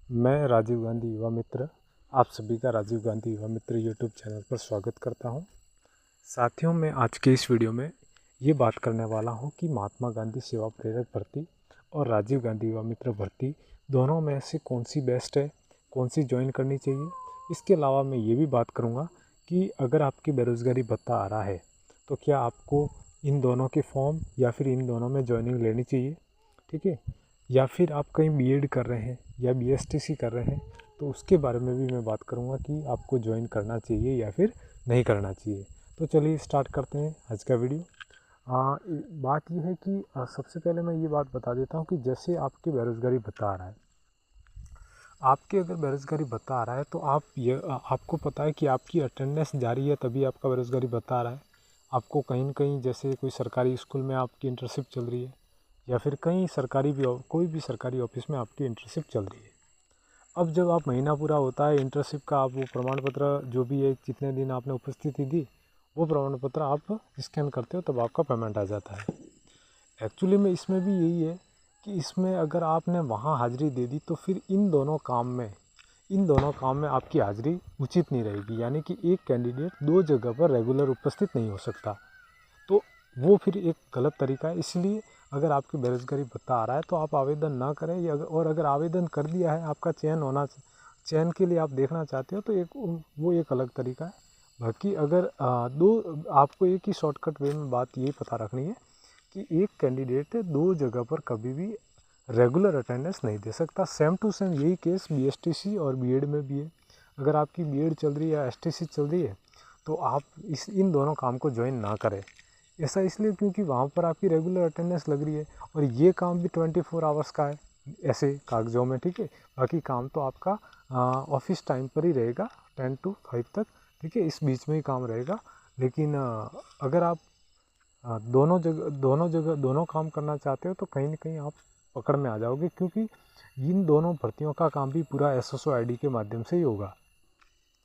मैं राजीव गांधी युवा मित्र आप सभी का राजीव गांधी युवा मित्र यूट्यूब चैनल पर स्वागत करता हूं। साथियों, मैं आज के इस वीडियो में ये बात करने वाला हूं कि महात्मा गांधी सेवा प्रेरक भर्ती और राजीव गांधी युवा मित्र भर्ती दोनों में से कौन सी बेस्ट है, कौन सी ज्वाइन करनी चाहिए। इसके अलावा मैं ये भी बात करूँगा कि अगर आपकी बेरोज़गारी भत्ता आ रहा है तो क्या आपको इन दोनों के फॉर्म या फिर इन दोनों में ज्वाइनिंग लेनी चाहिए, ठीक है। या फिर आप कहीं बीएड कर रहे हैं या बीएसटीसी कर रहे हैं तो उसके बारे में भी मैं बात करूंगा कि आपको ज्वाइन करना चाहिए या फिर नहीं करना चाहिए। तो चलिए स्टार्ट करते हैं आज का वीडियो। बात यह है कि सबसे पहले मैं ये बात बता देता हूँ कि जैसे आपकी बेरोज़गारी भत्ता आ रहा है, आपके अगर बेरोज़गारी भत्ता आ रहा है तो आपको पता है कि आपकी अटेंडेंस जारी है तभी आपका बेरोज़गारी भत्ता आ रहा है। आपको कहीं न कहीं जैसे कोई सरकारी स्कूल में आपकी इंटर्नशिप चल रही है या फिर कहीं कोई भी सरकारी ऑफिस में आपकी इंटर्नशिप चल रही है। अब जब आप महीना पूरा होता है इंटर्नशिप का, आप वो प्रमाण पत्र जो भी है जितने दिन आपने उपस्थिति दी वो प्रमाण पत्र आप स्कैन करते हो तब आपका पेमेंट आ जाता है। एक्चुअली में इसमें भी यही है कि इसमें अगर आपने वहाँ हाज़िरी दे दी तो फिर इन दोनों काम में आपकी हाज़िरी उचित नहीं रहेगी, यानी कि एक कैंडिडेट दो जगह पर रेगुलर उपस्थित नहीं हो सकता। तो वो फिर एक गलत तरीका है। इसलिए अगर आपकी बेरोज़गारी भत्ता आ रहा है तो आप आवेदन ना करें, और अगर आवेदन कर दिया है, आपका चयन के लिए आप देखना चाहते हो तो वो एक अलग तरीका है। बाकी अगर आपको एक ही शॉर्टकट वे में बात यही पता रखनी है कि एक कैंडिडेट दो जगह पर कभी भी रेगुलर अटेंडेंस नहीं दे सकता। सेम टू सेम यही केस बीएसटीसी और बीएड में भी है। अगर आपकी बीएड चल रही है या एसटीसी चल रही है तो आप इन दोनों काम को ज्वाइन ना करें। ऐसा इसलिए क्योंकि वहाँ पर आपकी रेगुलर अटेंडेंस लग रही है और ये काम भी 24 आवर्स का है ऐसे कागजों में, ठीक है। बाकी काम तो आपका ऑफिस टाइम पर ही रहेगा 10 to 5 तक, ठीक है, इस बीच में ही काम रहेगा। लेकिन अगर आप दोनों काम करना चाहते हो तो कहीं ना कहीं आप पकड़ में आ जाओगे, क्योंकि इन दोनों भर्तियों का काम भी पूरा एसएसओ आईडी के माध्यम से ही होगा।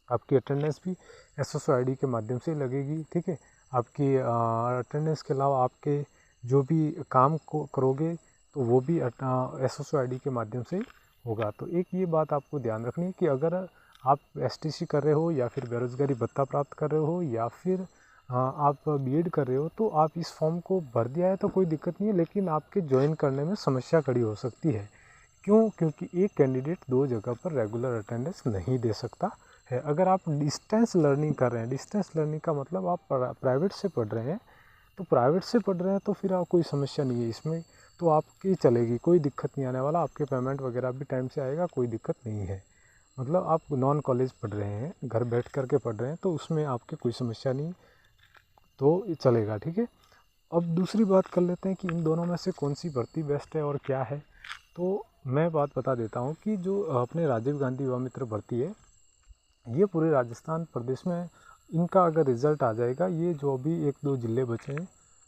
आपकी अटेंडेंस भी एसएसओ आईडी के माध्यम से लगेगी, ठीक है। आपकी अटेंडेंस के अलावा आपके जो भी काम को करोगे तो वो भी एसएसओ आईडी के माध्यम से ही होगा। तो एक ये बात आपको ध्यान रखनी है कि अगर आप एसटीसी कर रहे हो या फिर बेरोज़गारी भत्ता प्राप्त कर रहे हो या फिर आप बीएड कर रहे हो तो आप इस फॉर्म को भर दिया है तो कोई दिक्कत नहीं है, लेकिन आपके ज्वाइन करने में समस्या खड़ी हो सकती है। क्यों? क्योंकि एक कैंडिडेट दो जगह पर रेगुलर अटेंडेंस नहीं दे सकता है। अगर आप डिस्टेंस लर्निंग कर रहे हैं, डिस्टेंस लर्निंग का मतलब आप प्राइवेट से पढ़ रहे हैं, तो प्राइवेट से पढ़ रहे हैं तो फिर आप कोई समस्या नहीं है इसमें, तो आपकी चलेगी, कोई दिक्कत नहीं आने वाला। आपके पेमेंट वगैरह भी टाइम से आएगा, कोई दिक्कत नहीं है। मतलब आप नॉन कॉलेज पढ़ रहे हैं, घर बैठ कर के पढ़ रहे हैं, तो उसमें आपकी कोई समस्या नहीं, तो चलेगा, ठीक है। अब दूसरी बात कर लेते हैं कि इन दोनों में से कौन सी भर्ती बेस्ट है और क्या है। तो मैं बात बता देता हूँ कि जो अपने राजीव गांधी युवा मित्र भर्ती है, ये पूरे राजस्थान प्रदेश में इनका अगर रिज़ल्ट आ जाएगा, ये जो अभी एक दो ज़िले बचे हैं,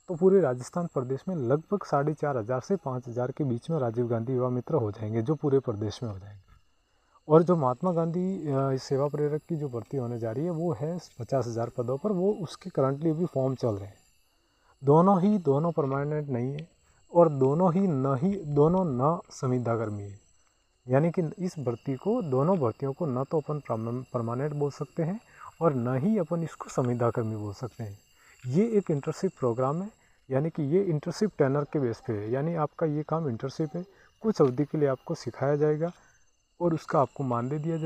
तो पूरे राजस्थान प्रदेश में लगभग 4,500 से 5,000 के बीच में राजीव गांधी युवा मित्र हो जाएंगे, जो पूरे प्रदेश में हो जाएंगे। और जो महात्मा गांधी सेवा प्रेरक की जो भर्ती होने जा रही है वो है 50,000 पदों पर, वो उसके करंटली अभी फॉर्म चल रहे हैं। दोनों परमानेंट नहीं है और दोनों न संविदाकर्मी है। यानी कि इस दोनों भर्तियों को न तो अपन परमानेंट बोल सकते हैं और न ही अपन इसको संविदाकर्मी बोल सकते हैं। ये एक इंटर्नशिप प्रोग्राम है, यानी कि ये इंटर्नशिप टेनर के बेस पे है, यानी आपका ये काम इंटर्नशिप है, कुछ अवधि के लिए आपको सिखाया जाएगा और उसका आपको मानदेय दिया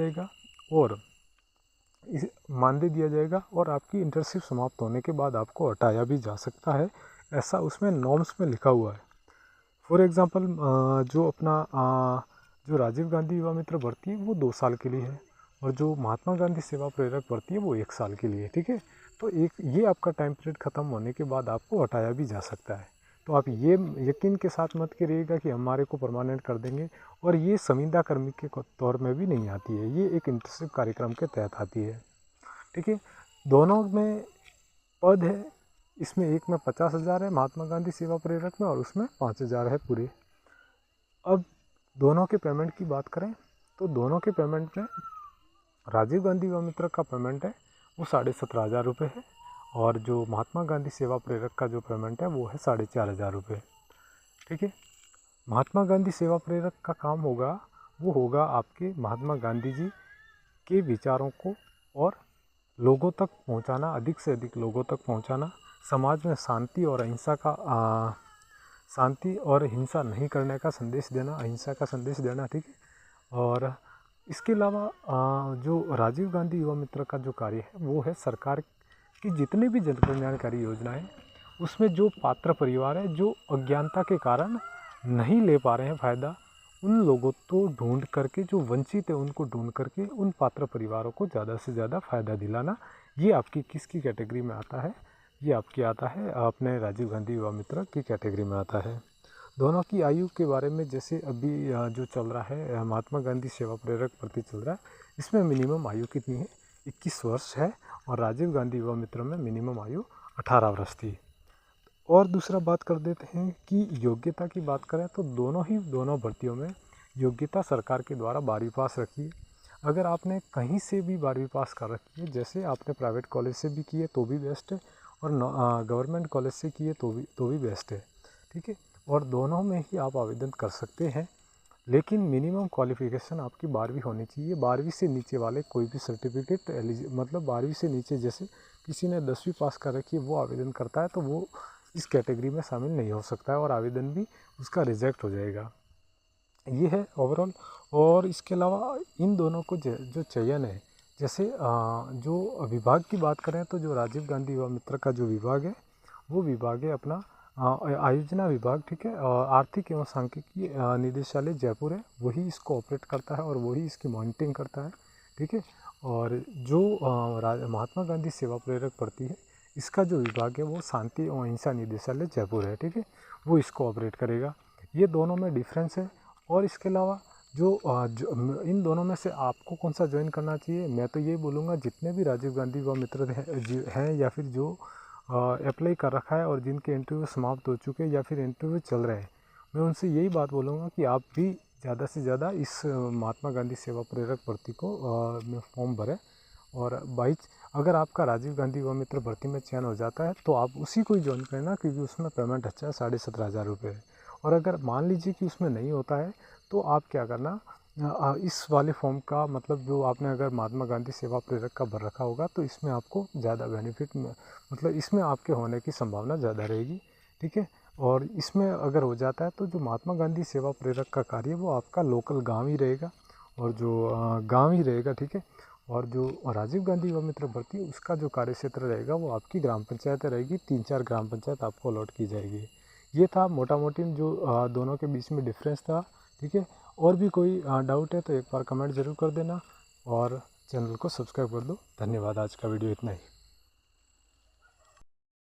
जाएगा और आपकी इंटर्नशिप समाप्त होने के बाद आपको हटाया भी जा सकता है, ऐसा उसमें नॉर्म्स में लिखा हुआ है। फॉर एग्ज़ाम्पल जो राजीव गांधी युवा मित्र भर्ती है वो 2 साल के लिए है और जो महात्मा गांधी सेवा प्रेरक भर्ती है वो 1 साल के लिए है, ठीक है। तो ये आपका टाइम पीरियड ख़त्म होने के बाद आपको हटाया भी जा सकता है। तो आप ये यकीन के साथ मत करिएगा कि हमारे को परमानेंट कर देंगे, और ये संविदा कर्मी के तौर में भी नहीं आती है, ये एक इंटर्नशिप कार्यक्रम के तहत आती है, ठीक है। दोनों में पद है, इसमें एक में 50,000 है महात्मा गांधी सेवा प्रेरक में और उसमें 5,000 है पूरे। अब दोनों के पेमेंट की बात करें तो दोनों के पेमेंट में राजीव गांधी युवा मित्र का पेमेंट है वो 17,500 रुपये है और जो महात्मा गांधी सेवा प्रेरक का जो पेमेंट है वो है 4,500 रुपये, ठीक है। महात्मा गांधी सेवा प्रेरक का काम होगा वो होगा आपके महात्मा गांधी जी के विचारों को और लोगों तक पहुंचाना, अधिक से अधिक लोगों तक पहुंचाना, समाज में शांति और हिंसा नहीं करने का संदेश देना, अहिंसा का संदेश देना, ठीक है। और इसके अलावा जो राजीव गांधी युवा मित्र का जो कार्य है वो है सरकार की जितने भी जन कल्याणकारी योजनाएं, उसमें जो पात्र परिवार है जो अज्ञानता के कारण नहीं ले पा रहे हैं फ़ायदा, उन लोगों को ढूंढ करके, जो वंचित है उनको ढूंढ करके उन पात्र परिवारों को ज़्यादा से ज़्यादा फ़ायदा दिलाना। ये आपकी किसकी कैटेगरी में आता है? ये आपकी आता है अपने राजीव गांधी युवा मित्र की कैटेगरी में आता है। दोनों की आयु के बारे में, जैसे अभी जो चल रहा है महात्मा गांधी सेवा प्रेरक भर्ती चल रहा है, इसमें मिनिमम आयु कितनी है? 21 वर्ष है। और राजीव गांधी युवा मित्र में मिनिमम आयु 18 वर्ष थी। और दूसरा बात कर देते हैं कि योग्यता की बात करें तो दोनों भर्तियों में योग्यता सरकार के द्वारा 12वीं पास रखी है। अगर आपने कहीं से भी 12वीं पास कर रखी है, जैसे आपने प्राइवेट कॉलेज से भी की है तो भी बेस्ट है, और गवर्नमेंट कॉलेज से की है तो भी बेस्ट है, ठीक है। और दोनों में ही आप आवेदन कर सकते हैं, लेकिन मिनिमम क्वालिफ़िकेशन आपकी 12वीं होनी चाहिए। 12वीं से नीचे वाले कोई भी सर्टिफिकेट मतलब 12वीं से नीचे, जैसे किसी ने 10वीं पास कर रखी है वो आवेदन करता है तो वो इस कैटेगरी में शामिल नहीं हो सकता है और आवेदन भी उसका रिजेक्ट हो जाएगा। ये है ओवरऑल। और इसके अलावा इन दोनों को जो चयन है, जैसे जो विभाग की बात करें तो जो राजीव गांधी युवा मित्र का जो विभाग है वो विभाग है अपना आयोजना विभाग, ठीक है। आर्थिक एवं सांख्यिकी निदेशालय जयपुर है, वही इसको ऑपरेट करता है और वही इसकी मॉनिटरिंग करता है, ठीक है। और जो महात्मा गांधी सेवा प्रेरक भर्ती है, इसका जो विभाग है वो शांति एवं अहिंसा निदेशालय जयपुर है, ठीक है, वो इसको ऑपरेट करेगा। ये दोनों में डिफरेंस है। और इसके अलावा जो इन दोनों में से आपको कौन सा ज्वाइन करना चाहिए, मैं तो ये बोलूँगा जितने भी राजीव गांधी युवा मित्र हैं या फिर जो अप्लाई कर रखा है और जिनके इंटरव्यू समाप्त हो चुके हैं या फिर इंटरव्यू चल रहे हैं, मैं उनसे यही बात बोलूँगा कि आप भी ज़्यादा से ज़्यादा इस महात्मा गांधी सेवा प्रेरक भर्ती को में फॉर्म भरें। और अगर आपका राजीव गांधी युवा मित्र भर्ती में चयन हो जाता है तो आप उसी को ही ज्वाइन करना, क्योंकि उसमें पेमेंट अच्छा है, 17,500 रुपये है। और अगर मान लीजिए कि उसमें नहीं होता है तो आप क्या करना, इस वाले फॉर्म का मतलब जो आपने अगर महात्मा गांधी सेवा प्रेरक का भर रखा होगा तो इसमें आपको ज़्यादा बेनिफिट मतलब इसमें आपके होने की संभावना ज़्यादा रहेगी, ठीक है। और इसमें अगर हो जाता है तो जो महात्मा गांधी सेवा प्रेरक का कार्य वो आपका लोकल गांव ही रहेगा, और जो गांव ही रहेगा, ठीक है। और जो राजीव गांधी युवा मित्र भर्ती उसका जो कार्य क्षेत्र रहेगा वो आपकी ग्राम पंचायत रहेगी, 3-4 ग्राम पंचायत आपको अलॉट की जाएगी। ये था मोटा मोटी जो दोनों के बीच में डिफरेंस था, ठीक है। और भी कोई डाउट है तो एक बार कमेंट ज़रूर कर देना और चैनल को सब्सक्राइब कर दो। धन्यवाद, आज का वीडियो इतना ही।